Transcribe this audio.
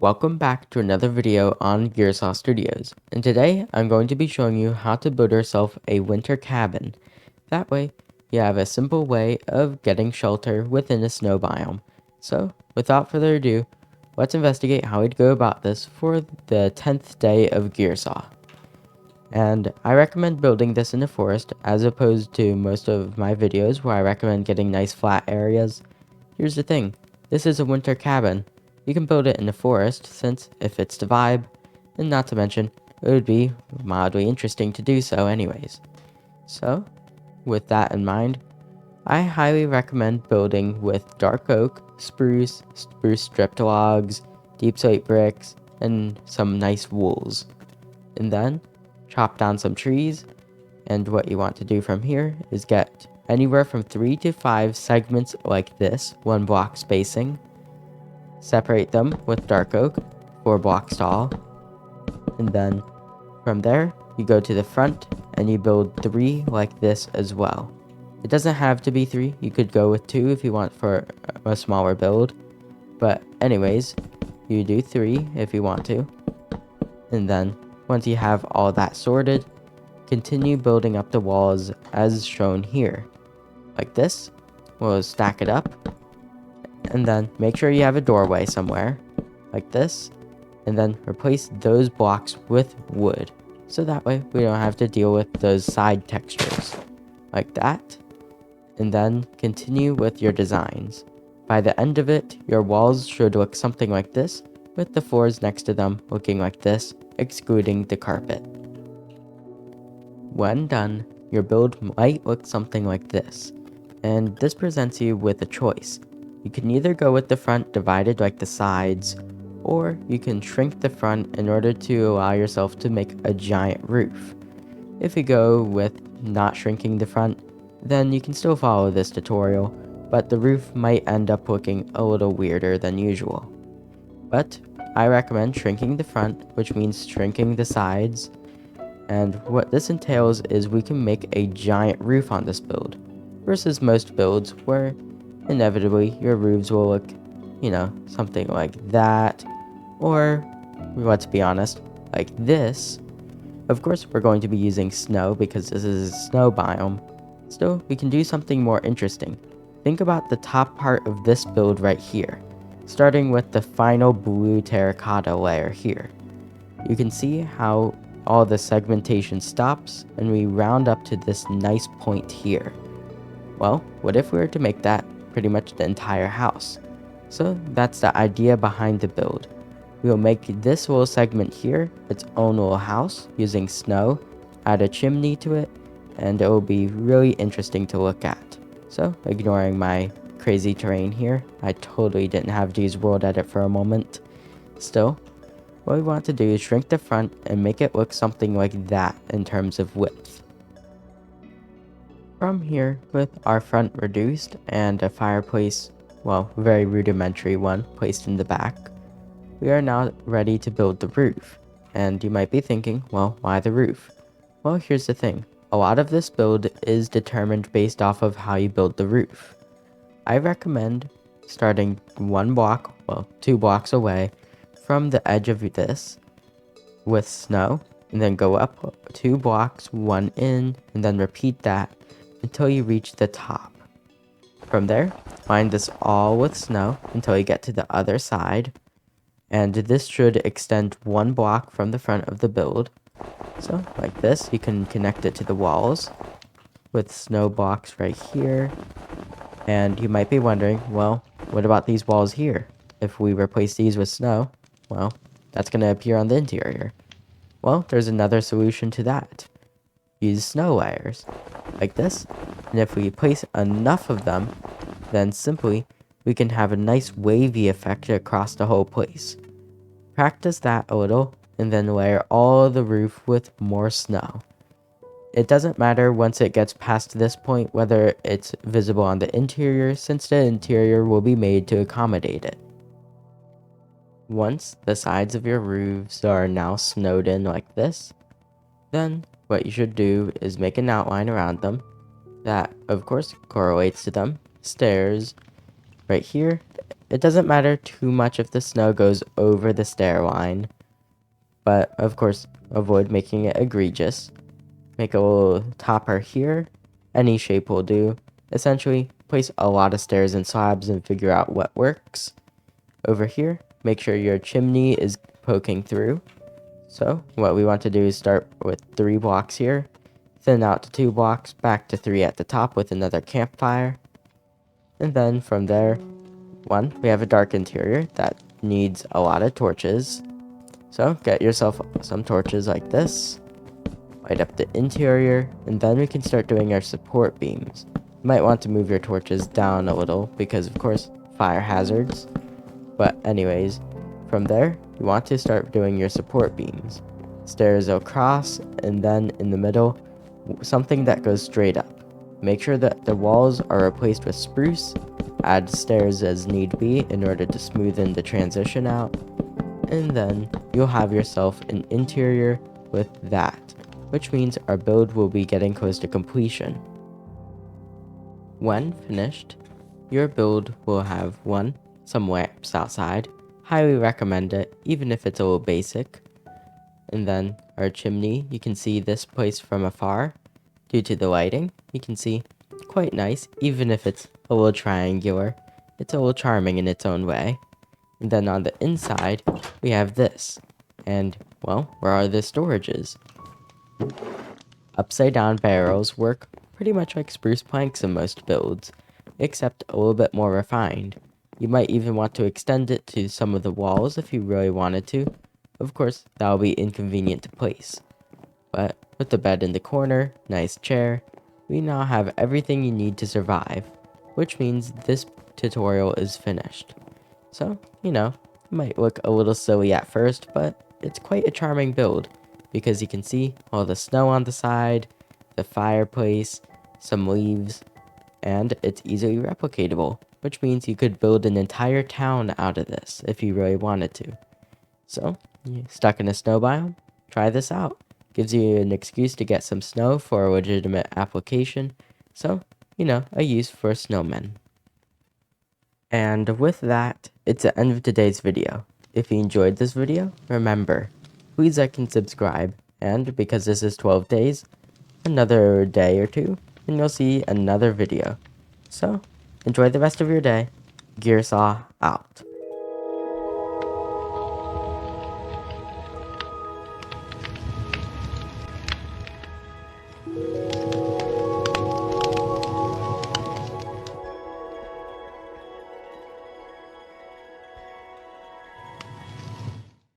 Welcome back to another video on Gearsaw Studios, and today I'm going to be showing you how to build yourself a winter cabin. That way, you have a simple way of getting shelter within a snow biome. So, without further ado, let's investigate how we'd go about this for the 10th day of Gearsaw. And I recommend building this in the forest as opposed to most of my videos where I recommend getting nice flat areas. Here's the thing, this is a winter cabin. You can build it in the forest since it fits the vibe, and not to mention, it would be mildly interesting to do so anyways. So, with that in mind, I highly recommend building with dark oak, spruce stripped logs, deep slate bricks, and some nice wools. And then, chop down some trees, and what you want to do from here is get anywhere from 3 to 5 segments like this, 1 block spacing. Separate them with dark oak, 4 blocks tall, and then from there you go to the front and you build 3 like this as well. It doesn't have to be 3, you could go with 2 if you want for a smaller build, but anyways, you do 3 if you want to. And then once you have all that sorted, continue building up the walls as shown here. Like this, we'll stack it up, and then make sure you have a doorway somewhere, like this, and then replace those blocks with wood, so that way we don't have to deal with those side textures, like that, and then continue with your designs. By the end of it, your walls should look something like this, with the floors next to them looking like this, excluding the carpet. When done, your build might look something like this, and this presents you with a choice. You can either go with the front divided like the sides, or you can shrink the front in order to allow yourself to make a giant roof. If you go with not shrinking the front, then you can still follow this tutorial, but the roof might end up looking a little weirder than usual. But I recommend shrinking the front, which means shrinking the sides, and what this entails is we can make a giant roof on this build, versus most builds where inevitably your roofs will look, something like that, or let's be honest, like this. Of course, we're going to be using snow because this is a snow biome. Still, we can do something more interesting. Think about the top part of this build right here, starting with the final blue terracotta layer here. You can see how all the segmentation stops and we round up to this nice point here. Well, what if we were to make that pretty much the entire house? So that's the idea behind the build. We'll make this little segment here its own little house using snow, add a chimney to it, and it will be really interesting to look at. So, ignoring my crazy terrain here, I totally didn't have to use world edit for a moment. Still, what we want to do is shrink the front and make it look something like that in terms of width. From here, with our front reduced and a fireplace, well, very rudimentary one, placed in the back, we are now ready to build the roof. And you might be thinking, well, why the roof? Well, here's the thing. A lot of this build is determined based off of how you build the roof. I recommend starting 1 block, well, 2 blocks away from the edge of this with snow, and then go up 2 blocks, 1 in, and then repeat that until you reach the top. From there, line this all with snow until you get to the other side, and this should extend 1 block from the front of the build. So, like this, you can connect it to the walls with snow blocks right here. And you might be wondering, well, what about these walls here? If we replace these with snow, well, that's going to appear on the interior. Well, there's another solution to that. Use snow layers, like this, and if we place enough of them, then simply we can have a nice wavy effect across the whole place. Practice that a little, and then layer all the roof with more snow. It doesn't matter once it gets past this point whether it's visible on the interior, since the interior will be made to accommodate it. Once the sides of your roofs are now snowed in like this, then what you should do is make an outline around them that, of course, correlates to them. Stairs right here, it doesn't matter too much if the snow goes over the stair line, but of course, avoid making it egregious. Make a little topper here. Any shape will do. Essentially, place a lot of stairs and slabs and figure out what works. Over here, make sure your chimney is poking through. So, what we want to do is start with 3 blocks here, thin out to 2 blocks, back to 3 at the top with another campfire. And then from there, we have a dark interior that needs a lot of torches. So, get yourself some torches like this. Light up the interior, and then we can start doing our support beams. You might want to move your torches down a little because, of course, fire hazards. But anyways, from there, you want to start doing your support beams. Stairs across, and then in the middle, something that goes straight up. Make sure that the walls are replaced with spruce. Add stairs as need be in order to smoothen the transition out. And then you'll have yourself an interior with that, which means our build will be getting close to completion. When finished, your build will have some lamps outside. Highly recommend it, even if it's a little basic. And then our chimney, you can see this place from afar. Due to the lighting, you can see quite nice, even if it's a little triangular. It's a little charming in its own way. And then on the inside, we have this. And, well, where are the storages? Upside down barrels work pretty much like spruce planks in most builds, except a little bit more refined. You might even want to extend it to some of the walls if you really wanted to. Of course, that will be inconvenient to place. But with the bed in the corner, nice chair, we now have everything you need to survive, which means this tutorial is finished. So, it might look a little silly at first, but it's quite a charming build, because you can see all the snow on the side, the fireplace, some leaves, and it's easily replicatable, which means you could build an entire town out of this if you really wanted to. So, you're stuck in a snow biome? Try this out. Gives you an excuse to get some snow for a legitimate application, so, a use for snowmen. And with that, it's the end of today's video. If you enjoyed this video, remember, please like and subscribe, and because this is 12 days, another day or two, and you'll see another video. So, enjoy the rest of your day. Gearsaw out.